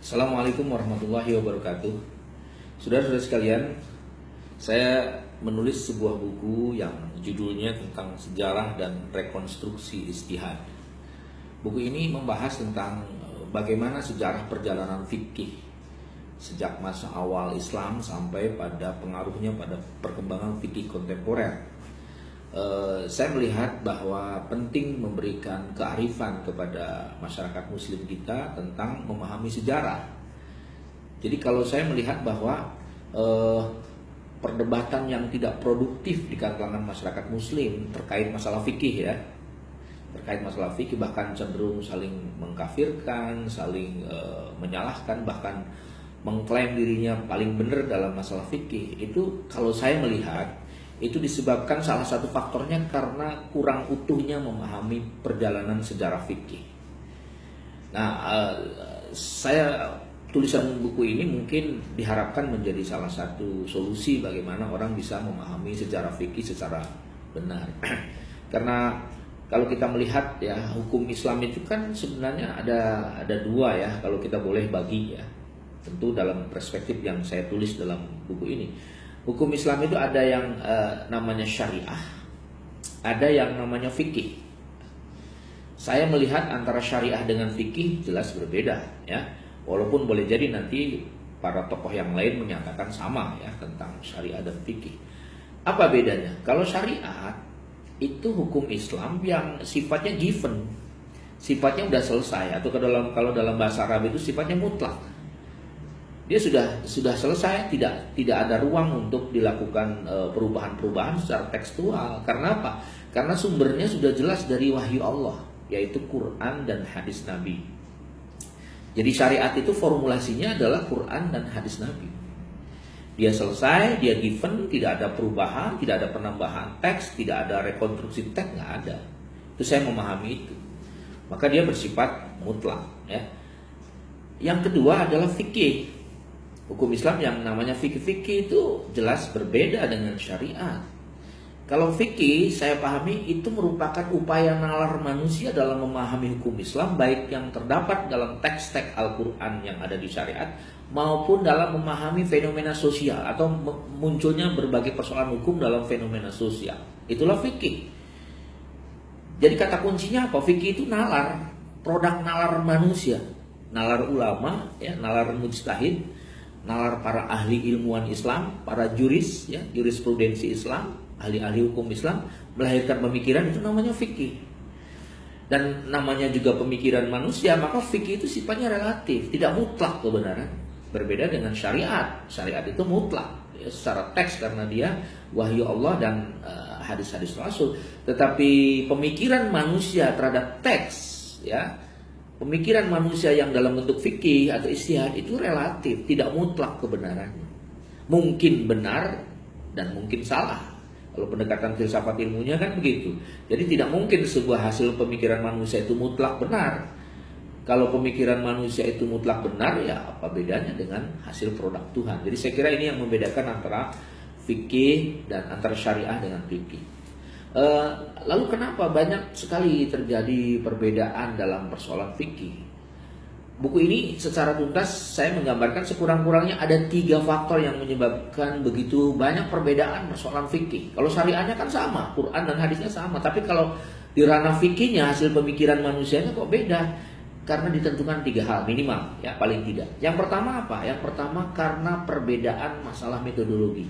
Assalamualaikum warahmatullahi wabarakatuh. Saudara-saudara sekalian, saya menulis sebuah buku yang judulnya tentang sejarah dan rekonstruksi ijtihad. Buku ini membahas tentang bagaimana sejarah perjalanan fikih sejak masa awal Islam sampai pada pengaruhnya pada perkembangan fikih kontemporer. Saya melihat bahwa penting memberikan kearifan kepada masyarakat muslim kita tentang memahami sejarah. Jadi kalau saya melihat bahwa perdebatan yang tidak produktif di kalangan masyarakat muslim terkait masalah fikih bahkan cenderung saling mengkafirkan, saling menyalahkan, bahkan mengklaim dirinya paling benar dalam masalah fikih, itu kalau saya melihat itu disebabkan salah satu faktornya karena kurang utuhnya memahami perjalanan sejarah fikih. Nah, tulisan buku ini mungkin diharapkan menjadi salah satu solusi bagaimana orang bisa memahami sejarah fikih secara benar. Karena kalau kita melihat ya, hukum Islam itu kan sebenarnya ada dua ya, kalau kita boleh bagi ya. Tentu dalam perspektif yang saya tulis dalam buku ini. Hukum Islam itu ada yang namanya syariah, ada yang namanya fikih. Saya melihat antara syariah dengan fikih jelas berbeda ya. Walaupun boleh jadi nanti para tokoh yang lain menyatakan sama ya tentang syariah dan fikih. Apa bedanya? Kalau syariat itu hukum Islam yang sifatnya given, sifatnya udah selesai, atau kalau dalam bahasa Arab itu sifatnya mutlak. Dia sudah selesai, tidak ada ruang untuk dilakukan perubahan-perubahan secara tekstual. Karena apa? Karena sumbernya sudah jelas dari wahyu Allah, yaitu Quran dan hadis Nabi. Jadi syariat itu formulasinya adalah Quran dan hadis Nabi. Dia selesai, dia given, tidak ada perubahan, tidak ada penambahan teks, tidak ada rekonstruksi teks, nggak ada. Itu saya memahami itu. Maka dia bersifat mutlak. Ya. Yang kedua adalah fikih. Hukum Islam yang namanya fikih itu jelas berbeda dengan syariat. Kalau fikih saya pahami itu merupakan upaya nalar manusia dalam memahami hukum Islam, baik yang terdapat dalam teks-teks Al-Quran yang ada di syariat maupun dalam memahami fenomena sosial atau munculnya berbagai persoalan hukum dalam fenomena sosial. Itulah fikih. Jadi kata kuncinya apa? Fikih itu nalar, produk nalar manusia, nalar ulama, ya, nalar mujtahid, nalar para ahli ilmuwan Islam, para juris, ya, jurisprudensi Islam, ahli-ahli hukum Islam, melahirkan pemikiran, itu namanya fikih. Dan namanya juga pemikiran manusia, maka fikih itu sifatnya relatif, tidak mutlak kebenaran. Berbeda dengan syariat. Syariat itu mutlak ya, secara teks karena dia wahyu Allah dan hadis-hadis Rasul. Tetapi pemikiran manusia terhadap teks, ya, pemikiran manusia yang dalam bentuk fikih atau ijtihad itu relatif, tidak mutlak kebenarannya. Mungkin benar dan mungkin salah. Kalau pendekatan filsafat ilmunya kan begitu. Jadi tidak mungkin sebuah hasil pemikiran manusia itu mutlak benar. Kalau pemikiran manusia itu mutlak benar, ya apa bedanya dengan hasil produk Tuhan. Jadi saya kira ini yang membedakan antara fikih dan antara syariah dengan fikih. Lalu kenapa banyak sekali terjadi perbedaan dalam persoalan fikih? Buku ini secara tuntas saya menggambarkan sekurang-kurangnya ada 3 faktor yang menyebabkan begitu banyak perbedaan persoalan fikih. Kalau syariahnya kan sama, Quran dan hadisnya sama, tapi kalau di ranah fikihnya hasil pemikiran manusianya kok beda? Karena ditentukan 3 hal minimal, ya paling tidak. Yang pertama apa? Yang pertama karena perbedaan masalah metodologi.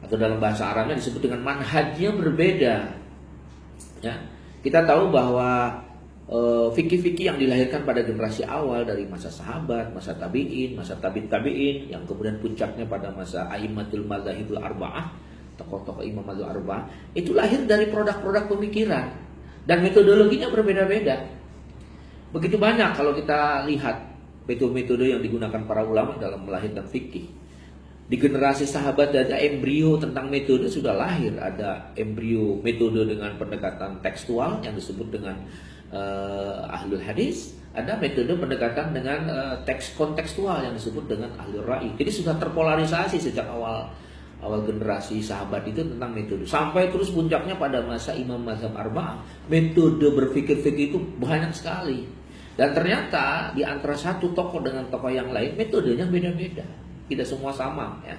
Atau dalam bahasa Arabnya disebut dengan manhajnya berbeda. Ya, kita tahu bahwa fikih-fikih yang dilahirkan pada generasi awal dari masa sahabat, masa tabi'in, masa tabi'in, yang kemudian puncaknya pada masa a'immatul madzhabul arba'ah, tokoh-tokoh imam madzhab arba'ah, itu lahir dari produk-produk pemikiran dan metodologinya berbeda-beda. Begitu banyak kalau kita lihat metode-metode yang digunakan para ulama dalam melahirkan fikih. Di generasi sahabat ada embrio tentang metode sudah lahir. Ada embrio metode dengan pendekatan tekstual yang disebut dengan ahlul hadis. Ada metode pendekatan dengan teks kontekstual yang disebut dengan ahlul ra'i. Jadi sudah terpolarisasi sejak awal generasi sahabat itu tentang metode. Sampai terus puncaknya pada masa imam mazhab arba'ah. Metode berpikir fikih itu banyak sekali. Dan ternyata di antara satu tokoh dengan tokoh yang lain metodenya beda-beda. Tidak semua sama ya.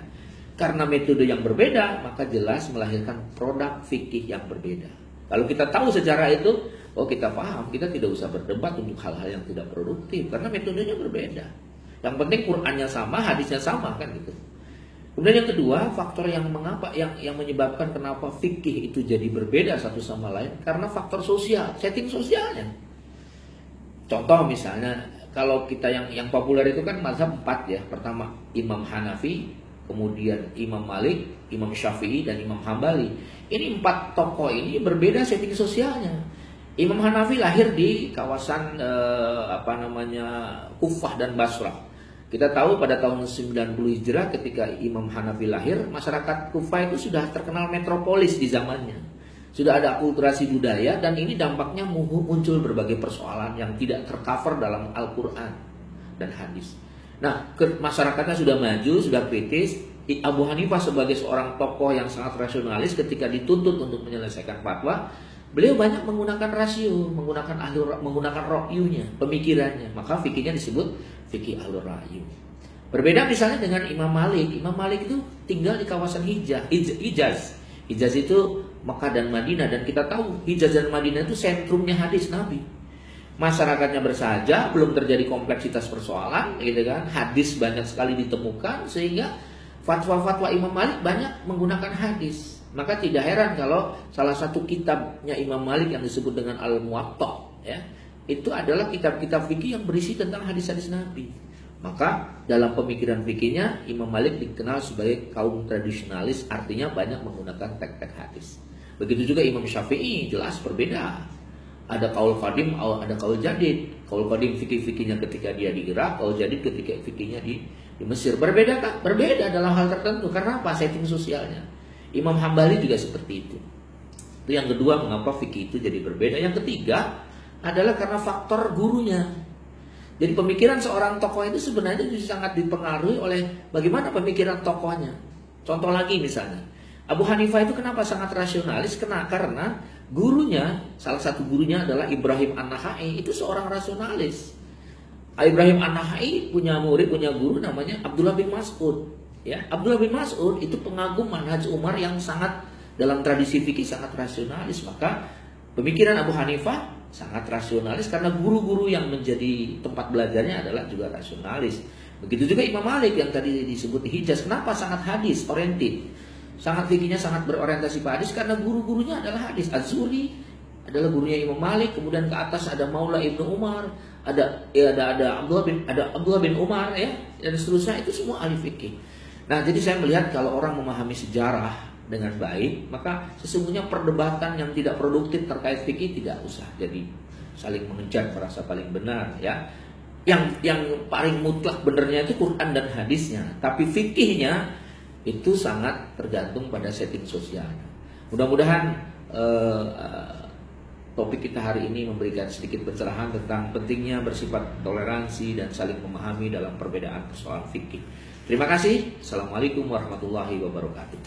Karena metode yang berbeda maka jelas melahirkan produk fikih yang berbeda. Kalau kita tahu sejarah itu, oh kita paham, kita tidak usah berdebat untuk hal-hal yang tidak produktif karena metodenya berbeda. Yang penting Qur'annya sama, hadisnya sama kan gitu. Kemudian yang kedua, faktor yang menyebabkan kenapa fikih itu jadi berbeda satu sama lain karena faktor sosial, setting sosialnya. Contoh misalnya kalau kita yang populer itu kan mazhab 4 ya. Pertama Imam Hanafi, kemudian Imam Malik, Imam Syafi'i dan Imam Hambali. Ini 4 tokoh ini berbeda setting sosialnya. Imam Hanafi lahir di kawasan Kufah dan Basrah. Kita tahu pada tahun 90 Hijrah ketika Imam Hanafi lahir, masyarakat Kufah itu sudah terkenal metropolis di zamannya. Sudah ada akulturasi budaya dan ini dampaknya muncul berbagai persoalan yang tidak tercover dalam Al-Quran dan hadis. Nah, masyarakatnya sudah maju, sudah kritis. Abu Hanifah sebagai seorang tokoh yang sangat rasionalis ketika dituntut untuk menyelesaikan fatwa, beliau banyak menggunakan rasio, menggunakan ro'yunya, pemikirannya. Maka fikihnya disebut fikih ahlur ra'yu. Berbeda misalnya dengan Imam Malik. Imam Malik itu tinggal di kawasan Hijaz. Hijaz itu Mekah dan Madinah, dan kita tahu Hijaz dan Madinah itu sentrumnya hadis Nabi. Masyarakatnya bersahaja, belum terjadi kompleksitas persoalan, gitu kan? Hadis banyak sekali ditemukan sehingga fatwa-fatwa Imam Malik banyak menggunakan hadis. Maka tidak heran kalau salah satu kitabnya Imam Malik yang disebut dengan Al-Muwatta, ya, itu adalah kitab-kitab fikih yang berisi tentang hadis-hadis Nabi. Maka dalam pemikiran fikihnya Imam Malik dikenal sebagai kaum tradisionalis, artinya banyak menggunakan teks-teks hadis. Begitu juga Imam Syafi'i, jelas berbeda. Ada kaul qadim, ada kaul jadid. Kaul qadim fikih-fikihnya ketika dia di Irak, kaul jadid ketika fikihnya di Mesir. Berbeda kan? Berbeda dalam hal tertentu. Karena apa? Setting sosialnya. Imam Hambali juga seperti itu. Itu yang kedua, mengapa fikih itu jadi berbeda. Yang ketiga adalah karena faktor gurunya. Jadi pemikiran seorang tokoh itu sebenarnya sangat dipengaruhi oleh bagaimana pemikiran tokohnya. Contoh lagi misalnya, Abu Hanifah itu kenapa sangat rasionalis? Karena gurunya, salah satu gurunya adalah Ibrahim An-Nakhai, itu seorang rasionalis. Ibrahim An-Nakhai punya murid, punya guru namanya Abdullah bin Mas'ud. Ya, Abdullah bin Mas'ud itu pengagum manhaj Umar yang sangat dalam tradisi fikih sangat rasionalis. Maka pemikiran Abu Hanifah sangat rasionalis karena guru-guru yang menjadi tempat belajarnya adalah juga rasionalis. Begitu juga Imam Malik yang tadi disebut Hijaz. Kenapa sangat hadis oriented? Sangat fikihnya sangat berorientasi pada hadis karena guru-gurunya adalah hadis. Az-Zuhri adalah gurunya Imam Malik, kemudian ke atas ada Maula Ibnu Umar, ada Abdullah bin Umar ya, dan seterusnya, itu semua ahli fikih. Nah, jadi saya melihat kalau orang memahami sejarah dengan baik, maka sesungguhnya perdebatan yang tidak produktif terkait fikih tidak usah jadi saling mengejar merasa paling benar ya. Yang paling mutlak benernya itu Quran dan hadisnya, tapi fikihnya itu sangat tergantung pada setting sosialnya. Mudah-mudahan topik kita hari ini memberikan sedikit pencerahan tentang pentingnya bersifat toleransi dan saling memahami dalam perbedaan persoalan fikih. Terima kasih. Assalamualaikum warahmatullahi wabarakatuh.